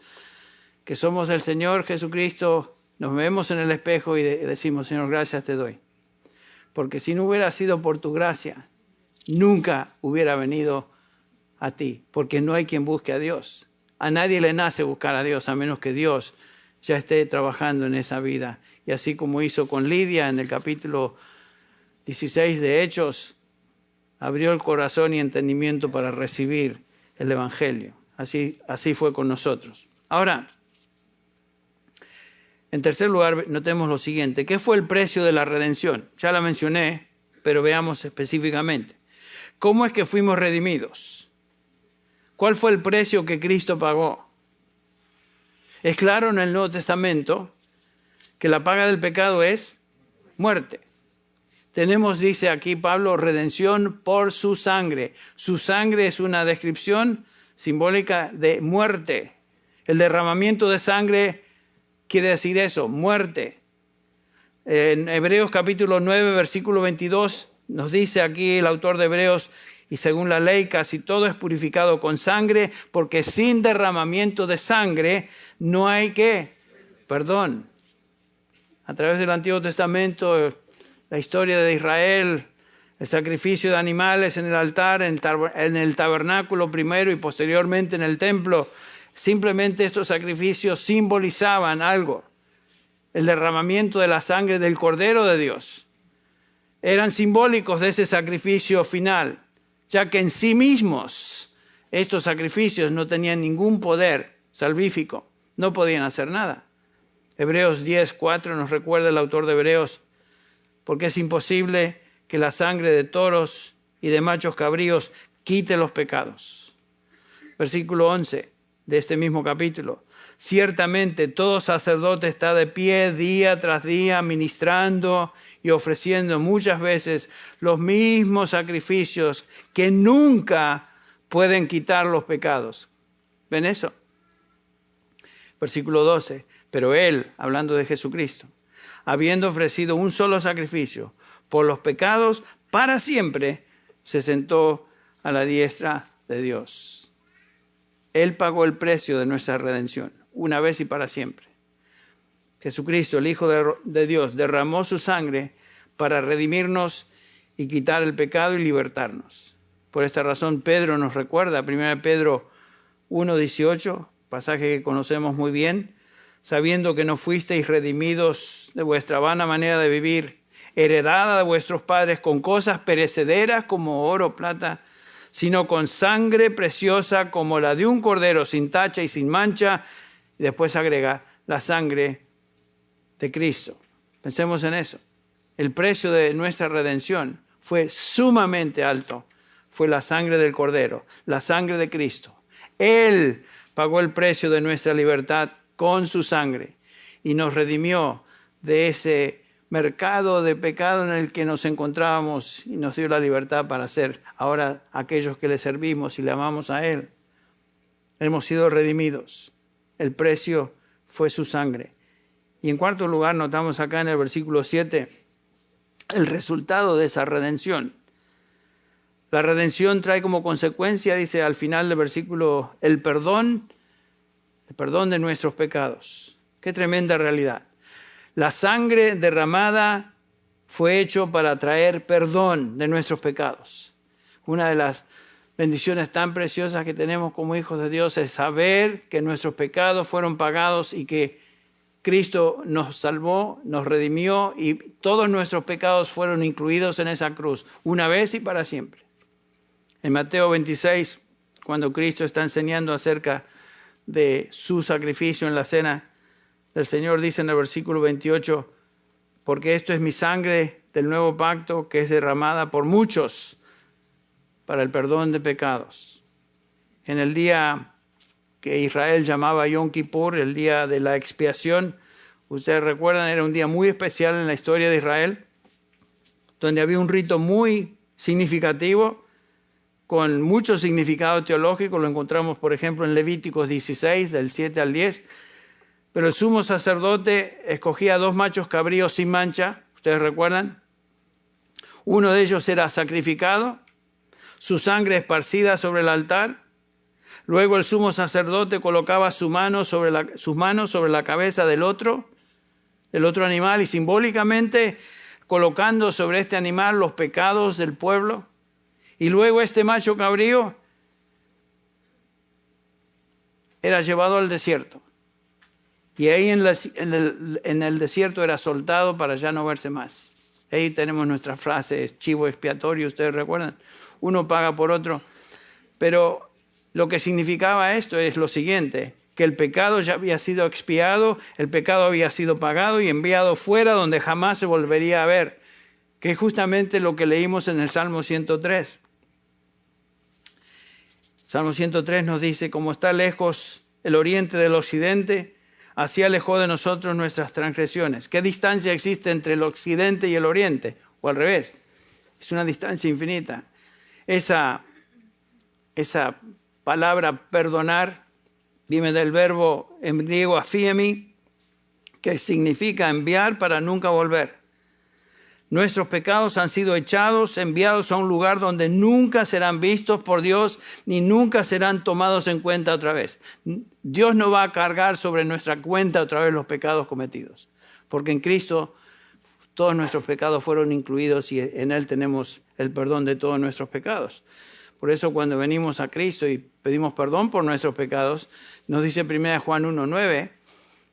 que somos del Señor Jesucristo, nos vemos en el espejo y decimos, Señor, gracias te doy. Porque si no hubiera sido por tu gracia, nunca hubiera venido a ti, porque no hay quien busque a Dios. A nadie le nace buscar a Dios, a menos que Dios ya esté trabajando en esa vida. Y así como hizo con Lidia en el capítulo 16 de Hechos, abrió el corazón y entendimiento para recibir el Evangelio. Así fue con nosotros. Ahora, en tercer lugar, notemos lo siguiente. ¿Qué fue el precio de la redención? Ya la mencioné, pero veamos específicamente. ¿Cómo es que fuimos redimidos? ¿Cuál fue el precio que Cristo pagó? Es claro en el Nuevo Testamento que la paga del pecado es muerte. Tenemos, dice aquí Pablo, redención por su sangre. Su sangre es una descripción simbólica de muerte. El derramamiento de sangre quiere decir eso, muerte. En Hebreos capítulo 9, versículo 22, nos dice aquí el autor de Hebreos, y según la ley casi todo es purificado con sangre, porque sin derramamiento de sangre no hay ¿qué? Perdón. A través del Antiguo Testamento, la historia de Israel, el sacrificio de animales en el altar, en el tabernáculo primero y posteriormente en el templo, simplemente estos sacrificios simbolizaban algo, el derramamiento de la sangre del Cordero de Dios. Eran simbólicos de ese sacrificio final, ya que en sí mismos estos sacrificios no tenían ningún poder salvífico, no podían hacer nada. Hebreos 10:4 nos recuerda el autor de Hebreos, porque es imposible que la sangre de toros y de machos cabríos quite los pecados. Versículo 11 de este mismo capítulo. Ciertamente todo sacerdote está de pie día tras día ministrando y ofreciendo muchas veces los mismos sacrificios que nunca pueden quitar los pecados. ¿Ven eso? Versículo 12. Pero Él, hablando de Jesucristo, habiendo ofrecido un solo sacrificio por los pecados, para siempre se sentó a la diestra de Dios. Él pagó el precio de nuestra redención, una vez y para siempre. Jesucristo, el Hijo de Dios, derramó su sangre para redimirnos y quitar el pecado y libertarnos. Por esta razón, Pedro nos recuerda, 1 Pedro 1:18, pasaje que conocemos muy bien, sabiendo que no fuisteis redimidos de vuestra vana manera de vivir, heredada de vuestros padres con cosas perecederas como oro, plata, sino con sangre preciosa como la de un cordero sin tacha y sin mancha. Y después agrega la sangre de Cristo. Pensemos en eso. El precio de nuestra redención fue sumamente alto. Fue la sangre del cordero, la sangre de Cristo. Él pagó el precio de nuestra libertad con su sangre y nos redimió de ese mercado de pecado en el que nos encontrábamos y nos dio la libertad para ser ahora aquellos que le servimos y le amamos a Él. Hemos sido redimidos. El precio fue su sangre. Y en cuarto lugar, notamos acá en el versículo 7, el resultado de esa redención. La redención trae como consecuencia, dice al final del versículo, el perdón de nuestros pecados. Qué tremenda realidad. La sangre derramada fue hecho para traer perdón de nuestros pecados. Una de las bendiciones tan preciosas que tenemos como hijos de Dios es saber que nuestros pecados fueron pagados y que Cristo nos salvó, nos redimió y todos nuestros pecados fueron incluidos en esa cruz, una vez y para siempre. En Mateo 26, cuando Cristo está enseñando acerca de su sacrificio en la cena del Señor, dice en el versículo 28, porque esto es mi sangre del nuevo pacto que es derramada por muchos para el perdón de pecados. En el día que Israel llamaba Yom Kippur, el día de la expiación, ustedes recuerdan, era un día muy especial en la historia de Israel, donde había un rito muy significativo, con mucho significado teológico. Lo encontramos, por ejemplo, en Levíticos 16, del 7 al 10. Pero el sumo sacerdote escogía 2 machos cabríos sin mancha, ¿ustedes recuerdan? Uno de ellos era sacrificado, su sangre esparcida sobre el altar. Luego el sumo sacerdote colocaba sus manos sobre la cabeza del otro animal y simbólicamente colocando sobre este animal los pecados del pueblo. Y luego este macho cabrío era llevado al desierto. Y ahí en el desierto era soltado para ya no verse más. Ahí tenemos nuestra frase, chivo expiatorio, ¿ustedes recuerdan? Uno paga por otro. Pero lo que significaba esto es lo siguiente, que el pecado ya había sido expiado, el pecado había sido pagado y enviado fuera donde jamás se volvería a ver, que es justamente lo que leímos en el Salmo 103. Salmo 103 nos dice, como está lejos el oriente del occidente, así alejó de nosotros nuestras transgresiones. ¿Qué distancia existe entre el occidente y el oriente? O al revés, es una distancia infinita. Esa palabra perdonar viene del verbo en griego aphiemi, que significa enviar para nunca volver. Nuestros pecados han sido enviados a un lugar donde nunca serán vistos por Dios ni nunca serán tomados en cuenta otra vez. Dios no va a cargar sobre nuestra cuenta otra vez los pecados cometidos, porque en Cristo todos nuestros pecados fueron incluidos y en Él tenemos el perdón de todos nuestros pecados. Por eso cuando venimos a Cristo y pedimos perdón por nuestros pecados, nos dice 1 Juan 1:9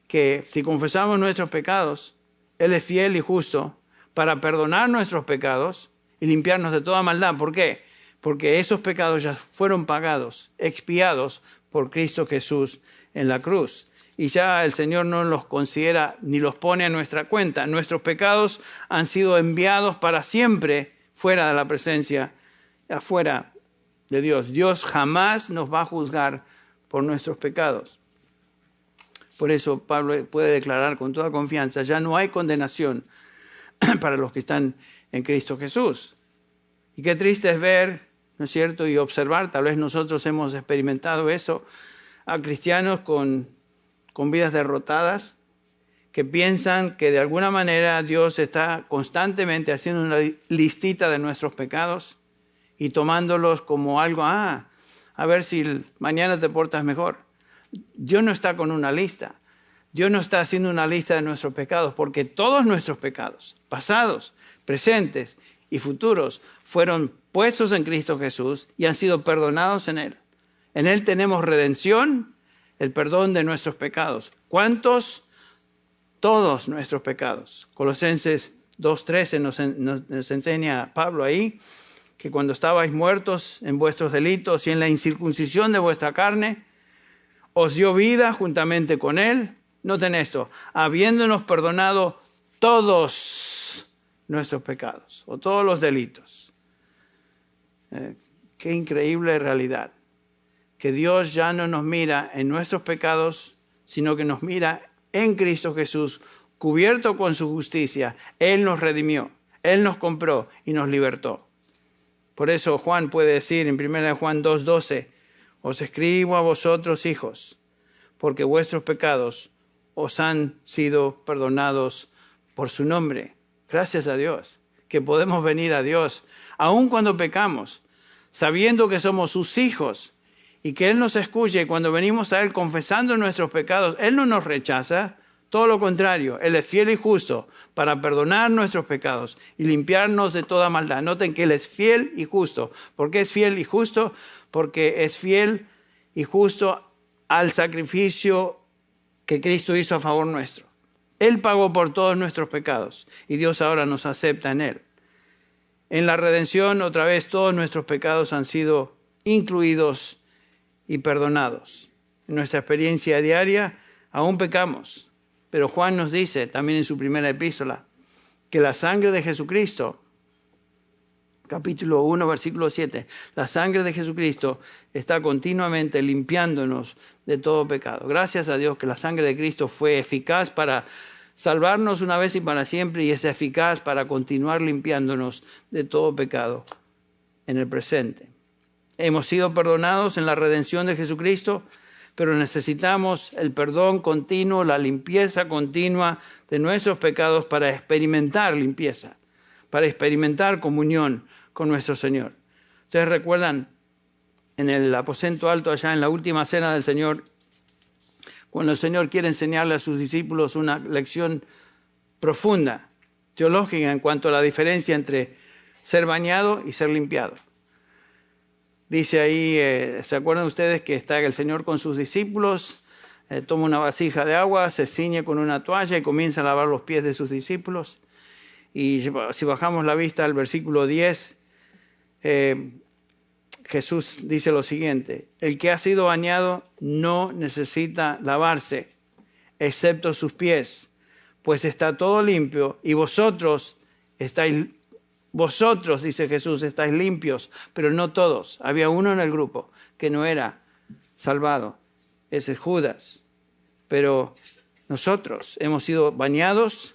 que si confesamos nuestros pecados, Él es fiel y justo para perdonar nuestros pecados y limpiarnos de toda maldad. ¿Por qué? Porque esos pecados ya fueron pagados, expiados por Cristo Jesús en la cruz. Y ya el Señor no los considera ni los pone a nuestra cuenta. Nuestros pecados han sido enviados para siempre fuera de la presencia, afuera de Dios. Dios jamás nos va a juzgar por nuestros pecados. Por eso Pablo puede declarar con toda confianza, ya no hay condenación para los que están en Cristo Jesús. Y qué triste es ver, ¿no es cierto?, y observar, tal vez nosotros hemos experimentado eso, a cristianos con vidas derrotadas, que piensan que de alguna manera Dios está constantemente haciendo una listita de nuestros pecados y tomándolos como algo, a ver si mañana te portas mejor. Dios no está con una lista. Dios no está haciendo una lista de nuestros pecados, porque todos nuestros pecados, pasados, presentes y futuros, fueron puestos en Cristo Jesús y han sido perdonados en Él. En Él tenemos redención, el perdón de nuestros pecados. ¿Cuántos? Todos nuestros pecados. Colosenses 2:13 nos enseña Pablo ahí, que cuando estabais muertos en vuestros delitos y en la incircuncisión de vuestra carne, os dio vida juntamente con Él. Noten esto, habiéndonos perdonado todos nuestros pecados o todos los delitos. Qué increíble realidad. Que Dios ya no nos mira en nuestros pecados, sino que nos mira en Cristo Jesús, cubierto con su justicia. Él nos redimió, Él nos compró y nos libertó. Por eso Juan puede decir en 1 Juan 2:12, Os escribo a vosotros, hijos, porque vuestros pecados os han sido perdonados por su nombre. Gracias a Dios, que podemos venir a Dios, aun cuando pecamos, sabiendo que somos sus hijos y que Él nos escuche. Cuando venimos a Él confesando nuestros pecados, Él no nos rechaza, todo lo contrario, Él es fiel y justo para perdonar nuestros pecados y limpiarnos de toda maldad. Noten que Él es fiel y justo. ¿Por qué es fiel y justo? Porque es fiel y justo al sacrificio que Cristo hizo a favor nuestro. Él pagó por todos nuestros pecados y Dios ahora nos acepta en Él. En la redención, otra vez, todos nuestros pecados han sido incluidos y perdonados. En nuestra experiencia diaria aún pecamos, pero Juan nos dice también en su primera epístola que la sangre de Jesucristo, capítulo 1, versículo 7, la sangre de Jesucristo está continuamente limpiándonos de todo pecado. Gracias a Dios que la sangre de Cristo fue eficaz para salvarnos una vez y para siempre y es eficaz para continuar limpiándonos de todo pecado en el presente. Hemos sido perdonados en la redención de Jesucristo, pero necesitamos el perdón continuo, la limpieza continua de nuestros pecados para experimentar limpieza, para experimentar comunión con nuestro Señor. Ustedes recuerdan en el aposento alto allá en la última cena del Señor, cuando el Señor quiere enseñarle a sus discípulos una lección profunda, teológica, en cuanto a la diferencia entre ser bañado y ser limpiado. Dice ahí, ¿se acuerdan ustedes que está el Señor con sus discípulos? Toma una vasija de agua, se ciñe con una toalla y comienza a lavar los pies de sus discípulos. Y si bajamos la vista al versículo 10, Jesús dice lo siguiente: el que ha sido bañado no necesita lavarse, excepto sus pies, pues está todo limpio, y vosotros, dice Jesús, estáis limpios, pero no todos. Había uno en el grupo que no era salvado, ese es Judas. Pero nosotros hemos sido bañados,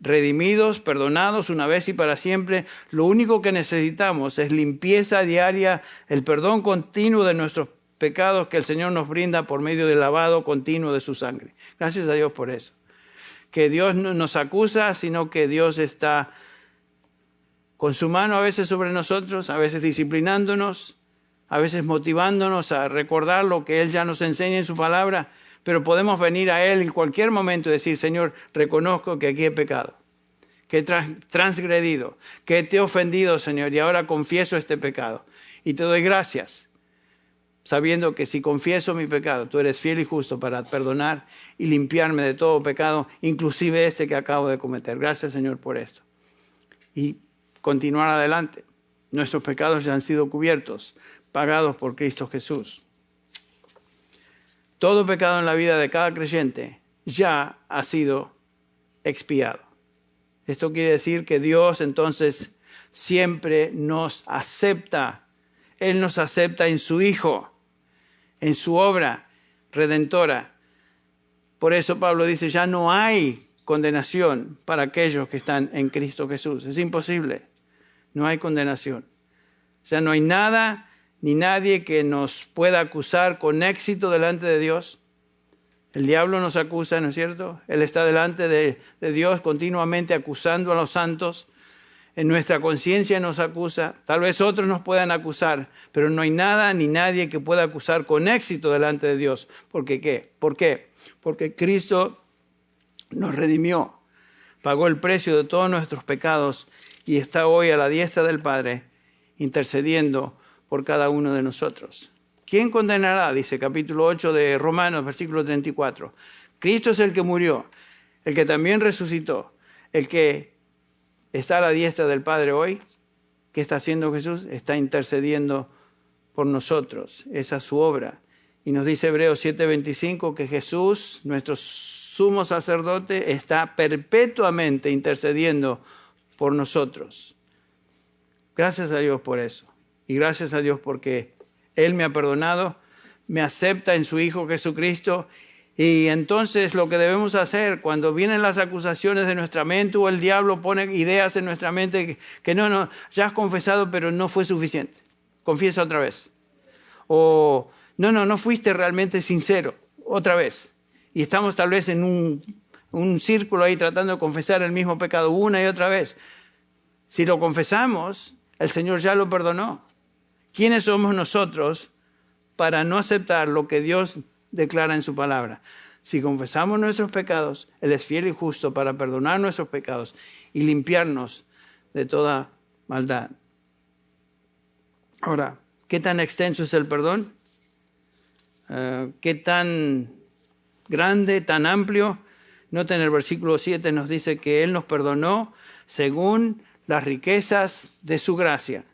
redimidos, perdonados una vez y para siempre. Lo único que necesitamos es limpieza diaria, el perdón continuo de nuestros pecados que el Señor nos brinda por medio del lavado continuo de su sangre. Gracias a Dios por eso. Que Dios no nos acusa, sino que Dios está con su mano a veces sobre nosotros, a veces disciplinándonos, a veces motivándonos a recordar lo que Él ya nos enseña en su palabra. Pero podemos venir a Él en cualquier momento y decir: Señor, reconozco que aquí he pecado, que he transgredido, que te he ofendido, Señor, y ahora confieso este pecado. Y te doy gracias, sabiendo que si confieso mi pecado, tú eres fiel y justo para perdonar y limpiarme de todo pecado, inclusive este que acabo de cometer. Gracias, Señor, por esto. Y continuar adelante. Nuestros pecados ya han sido cubiertos, pagados por Cristo Jesús. Todo pecado en la vida de cada creyente ya ha sido expiado. Esto quiere decir que Dios entonces siempre nos acepta. Él nos acepta en su Hijo, en su obra redentora. Por eso Pablo dice: ya no hay condenación para aquellos que están en Cristo Jesús. Es imposible. No hay condenación. O sea, no hay nada ni nadie que nos pueda acusar con éxito delante de Dios. El diablo nos acusa, ¿no es cierto? Él está delante de Dios continuamente acusando a los santos. En nuestra conciencia nos acusa. Tal vez otros nos puedan acusar, pero no hay nada ni nadie que pueda acusar con éxito delante de Dios. ¿Por qué? ¿Por qué? Porque Cristo nos redimió, pagó el precio de todos nuestros pecados y está hoy a la diestra del Padre intercediendo por cada uno de nosotros. ¿Quién condenará? Dice capítulo 8 de Romanos, versículo 34. Cristo es el que murió, el que también resucitó, el que está a la diestra del Padre hoy. ¿Qué está haciendo Jesús? Está intercediendo por nosotros. Esa es su obra. Y nos dice Hebreos 7:25 que Jesús, nuestro sumo sacerdote, está perpetuamente intercediendo por nosotros. Gracias a Dios por eso. Y gracias a Dios porque Él me ha perdonado, me acepta en su Hijo Jesucristo. Y entonces lo que debemos hacer cuando vienen las acusaciones de nuestra mente o el diablo pone ideas en nuestra mente que no, ya has confesado pero no fue suficiente. Confiesa otra vez. O No fuiste realmente sincero, otra vez. Y estamos tal vez en un círculo ahí tratando de confesar el mismo pecado una y otra vez. Si lo confesamos, el Señor ya lo perdonó. ¿Quiénes somos nosotros para no aceptar lo que Dios declara en su palabra? Si confesamos nuestros pecados, Él es fiel y justo para perdonar nuestros pecados y limpiarnos de toda maldad. Ahora, ¿qué tan extenso es el perdón? ¿Qué tan grande, tan amplio? Noten el versículo 7 nos dice que Él nos perdonó según las riquezas de su gracia.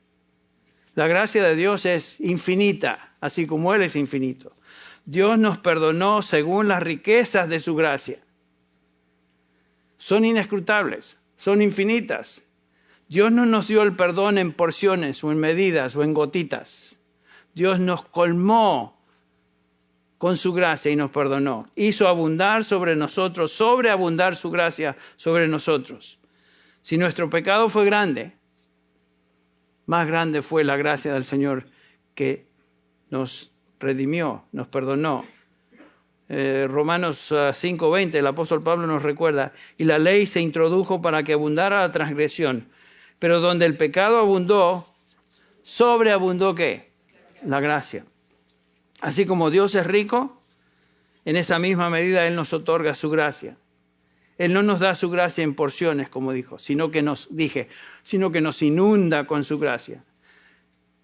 La gracia de Dios es infinita, así como Él es infinito. Dios nos perdonó según las riquezas de su gracia. Son inescrutables, son infinitas. Dios no nos dio el perdón en porciones o en medidas o en gotitas. Dios nos colmó con su gracia y nos perdonó. Hizo abundar sobre nosotros, sobreabundar su gracia sobre nosotros. Si nuestro pecado fue grande, más grande fue la gracia del Señor que nos redimió, nos perdonó. Romanos 5:20, el apóstol Pablo nos recuerda, y la ley se introdujo para que abundara la transgresión, pero donde el pecado abundó, sobreabundó ¿qué? La gracia. Así como Dios es rico, en esa misma medida Él nos otorga su gracia. Él no nos da su gracia en porciones, como dijo, sino que nos inunda con su gracia.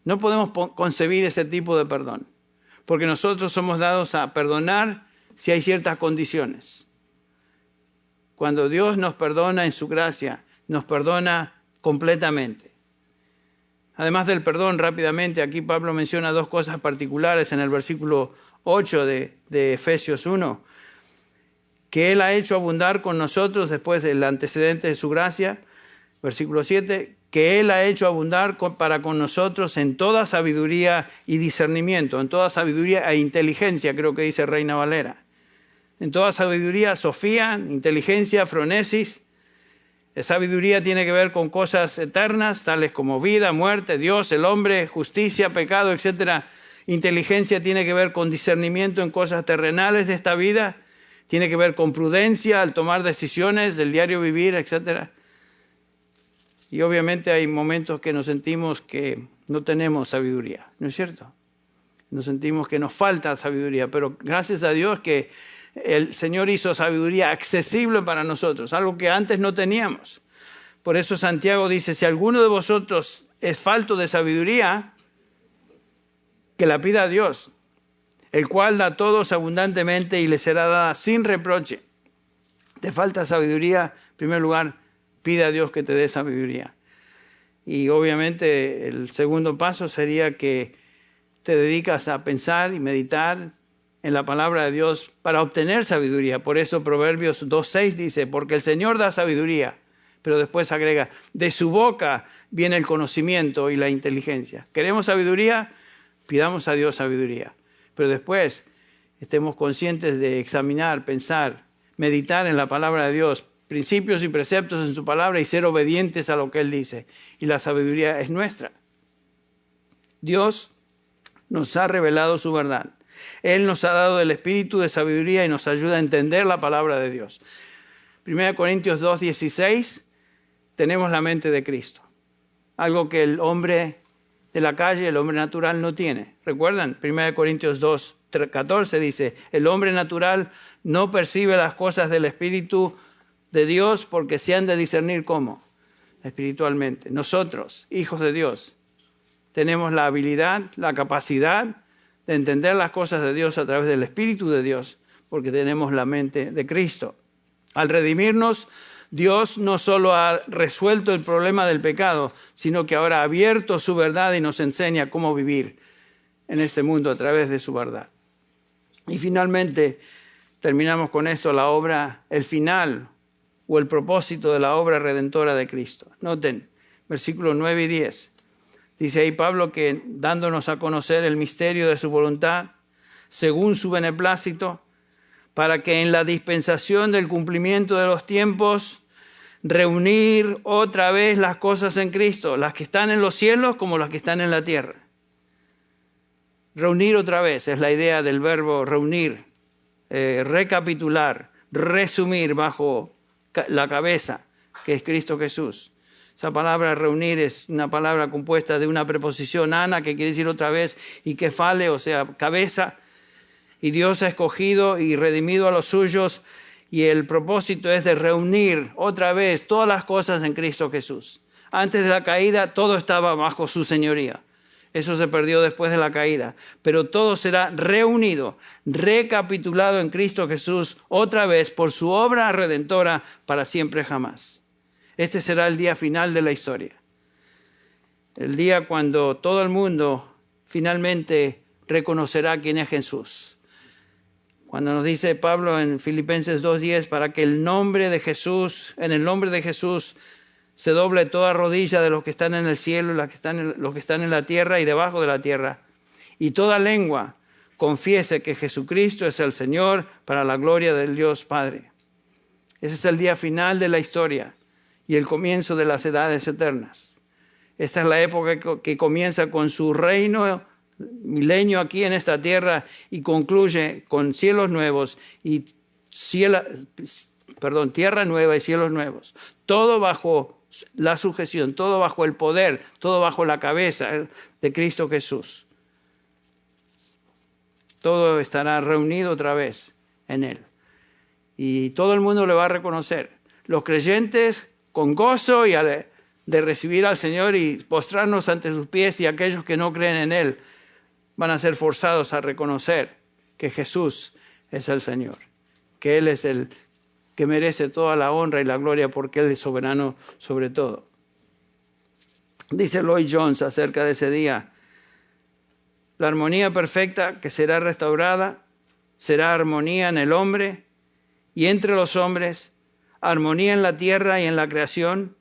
No podemos concebir ese tipo de perdón, porque nosotros somos dados a perdonar si hay ciertas condiciones. Cuando Dios nos perdona en su gracia, nos perdona completamente. Además del perdón, rápidamente, aquí Pablo menciona dos cosas particulares en el versículo 8 de Efesios 1, que Él ha hecho abundar con nosotros después del antecedente de su gracia. Versículo 7, que Él ha hecho abundar para con nosotros en toda sabiduría y discernimiento, en toda sabiduría e inteligencia, creo que dice Reina Valera. En toda sabiduría, sofía, inteligencia, phronesis. Sabiduría tiene que ver con cosas eternas, tales como vida, muerte, Dios, el hombre, justicia, pecado, etc. Inteligencia tiene que ver con discernimiento en cosas terrenales de esta vida. Tiene que ver con prudencia al tomar decisiones del diario vivir, etc. Y obviamente hay momentos que nos sentimos que no tenemos sabiduría, ¿no es cierto? Nos sentimos que nos falta sabiduría, pero gracias a Dios que el Señor hizo sabiduría accesible para nosotros, algo que antes no teníamos. Por eso Santiago dice, si alguno de vosotros es falto de sabiduría, que la pida a Dios, el cual da a todos abundantemente y le será dada sin reproche. Te falta sabiduría, en primer lugar, pide a Dios que te dé sabiduría. Y obviamente el segundo paso sería que te dedicas a pensar y meditar en la palabra de Dios para obtener sabiduría. Por eso Proverbios 2:6 dice, porque el Señor da sabiduría, pero después agrega, de su boca viene el conocimiento y la inteligencia. ¿Queremos sabiduría? Pidamos a Dios sabiduría. Pero después estemos conscientes de examinar, pensar, meditar en la palabra de Dios, principios y preceptos en su palabra y ser obedientes a lo que Él dice. Y la sabiduría es nuestra. Dios nos ha revelado su verdad. Él nos ha dado el espíritu de sabiduría y nos ayuda a entender la palabra de Dios. 1 Corintios 2:16, tenemos la mente de Cristo. Algo que el hombre de la calle, el hombre natural no tiene. ¿Recuerdan? 1 Corintios 2:14 dice, el hombre natural no percibe las cosas del Espíritu de Dios porque se han de discernir ¿cómo? Espiritualmente. Nosotros, hijos de Dios, tenemos la habilidad, la capacidad de entender las cosas de Dios a través del Espíritu de Dios, porque tenemos la mente de Cristo. Al redimirnos, Dios no solo ha resuelto el problema del pecado, sino que ahora ha abierto su verdad y nos enseña cómo vivir en este mundo a través de su verdad. Y finalmente, terminamos con esto, la obra, el final o el propósito de la obra redentora de Cristo. Noten, versículos 9 y 10. Dice ahí Pablo que dándonos a conocer el misterio de su voluntad, según su beneplácito, para que en la dispensación del cumplimiento de los tiempos, reunir otra vez las cosas en Cristo, las que están en los cielos como las que están en la tierra. Reunir otra vez es la idea del verbo reunir, recapitular, resumir bajo la cabeza, que es Cristo Jesús. Esa palabra reunir es una palabra compuesta de una preposición ana, que quiere decir otra vez, y kefale, o sea, cabeza. Y Dios ha escogido y redimido a los suyos, y el propósito es de reunir otra vez todas las cosas en Cristo Jesús. Antes de la caída todo estaba bajo su señoría. Eso se perdió después de la caída. Pero todo será reunido, recapitulado en Cristo Jesús otra vez por su obra redentora para siempre jamás. Este será el día final de la historia. El día cuando todo el mundo finalmente reconocerá quién es Jesús. Cuando nos dice Pablo en Filipenses 2:10, para que el nombre de Jesús, en el nombre de Jesús, se doble toda rodilla de los que están en el cielo y los que están en la tierra y debajo de la tierra. Y toda lengua confiese que Jesucristo es el Señor para la gloria del Dios Padre. Ese es el día final de la historia y el comienzo de las edades eternas. Esta es la época que comienza con su reino milenio aquí en esta tierra y concluye con cielos nuevos y tierra nueva y cielos nuevos. Todo bajo la sujeción, todo bajo el poder, todo bajo la cabeza de Cristo Jesús. Todo estará reunido otra vez en Él. Y todo el mundo le va a reconocer. Los creyentes con gozo y de recibir al Señor y postrarnos ante sus pies, y aquellos que no creen en Él van a ser forzados a reconocer que Jesús es el Señor, que Él es el que merece toda la honra y la gloria porque Él es soberano sobre todo. Dice Lloyd Jones acerca de ese día: la armonía perfecta que será restaurada será armonía en el hombre y entre los hombres, armonía en la tierra y en la creación,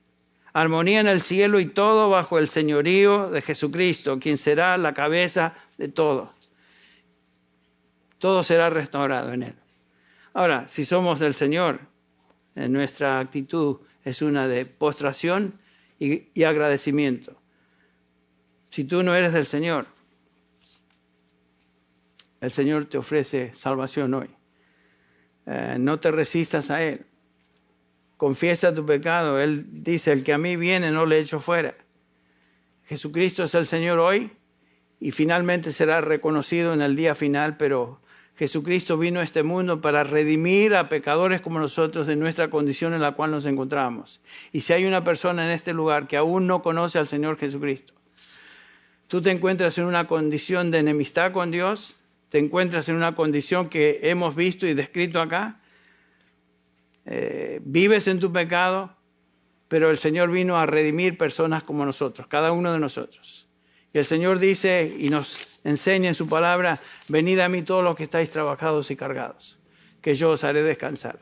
armonía en el cielo y todo bajo el señorío de Jesucristo, quien será la cabeza de todo. Todo será restaurado en Él. Ahora, si somos del Señor, nuestra actitud es una de postración y agradecimiento. Si tú no eres del Señor, el Señor te ofrece salvación hoy. No te resistas a Él. Confiesa tu pecado. Él dice: el que a mí viene no le echo fuera. Jesucristo es el Señor hoy y finalmente será reconocido en el día final, pero Jesucristo vino a este mundo para redimir a pecadores como nosotros de nuestra condición en la cual nos encontramos. Y si hay una persona en este lugar que aún no conoce al Señor Jesucristo, tú te encuentras en una condición de enemistad con Dios, te encuentras en una condición que hemos visto y descrito acá, vives en tu pecado, pero el Señor vino a redimir personas como nosotros, cada uno de nosotros. Y el Señor dice y nos enseña en su palabra: venid a mí todos los que estáis trabajados y cargados, que yo os haré descansar.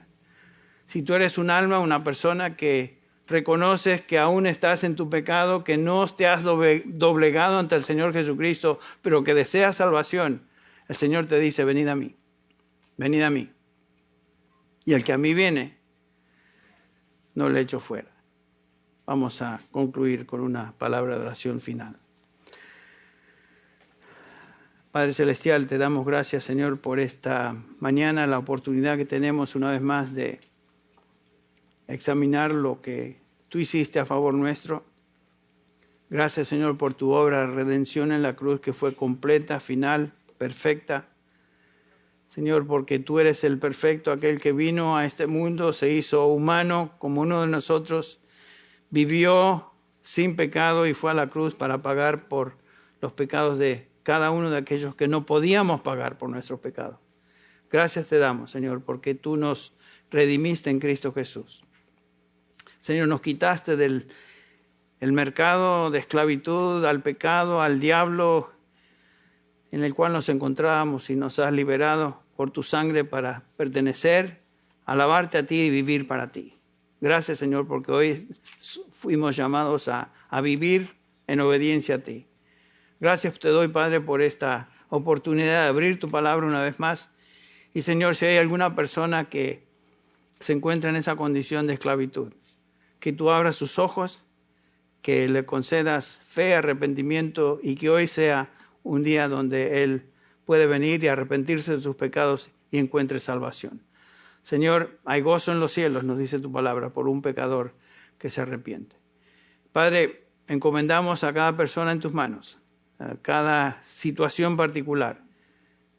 Si tú eres un alma, una persona que reconoces que aún estás en tu pecado, que no te has doblegado ante el Señor Jesucristo, pero que deseas salvación, el Señor te dice: venid a mí, venid a mí. Y el que a mí viene, no le echo fuera. Vamos a concluir con una palabra de oración final. Padre Celestial, te damos gracias, Señor, por esta mañana, la oportunidad que tenemos una vez más de examinar lo que tú hiciste a favor nuestro. Gracias, Señor, por tu obra de redención en la cruz, que fue completa, final, perfecta. Señor, porque tú eres el perfecto, aquel que vino a este mundo, se hizo humano como uno de nosotros, vivió sin pecado y fue a la cruz para pagar por los pecados de cada uno de aquellos que no podíamos pagar por nuestros pecados. Gracias te damos, Señor, porque tú nos redimiste en Cristo Jesús. Señor, nos quitaste del mercado de esclavitud al pecado, al diablo, en el cual nos encontrábamos, y nos has liberado por tu sangre para pertenecer, alabarte a ti y vivir para ti. Gracias, Señor, porque hoy fuimos llamados a vivir en obediencia a ti. Gracias te doy, Padre, por esta oportunidad de abrir tu palabra una vez más. Y, Señor, si hay alguna persona que se encuentra en esa condición de esclavitud, que tú abras sus ojos, que le concedas fe, arrepentimiento, y que hoy sea un día donde él puede venir y arrepentirse de sus pecados y encuentre salvación. Señor, hay gozo en los cielos, nos dice tu palabra, por un pecador que se arrepiente. Padre, encomendamos a cada persona en tus manos, a cada situación particular.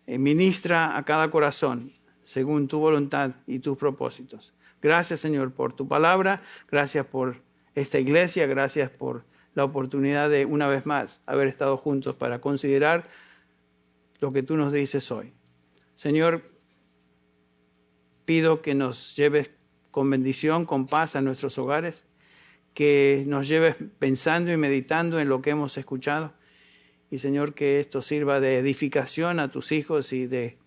Ministra a cada corazón según tu voluntad y tus propósitos. Gracias, Señor, por tu palabra. Gracias por esta iglesia. Gracias por la oportunidad de, una vez más, haber estado juntos para considerar lo que tú nos dices hoy. Señor, pido que nos lleves con bendición, con paz a nuestros hogares, que nos lleves pensando y meditando en lo que hemos escuchado. Y, Señor, que esto sirva de edificación a tus hijos y de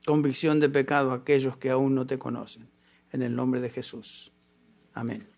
convicción de pecado a aquellos que aún no te conocen. En el nombre de Jesús. Amén.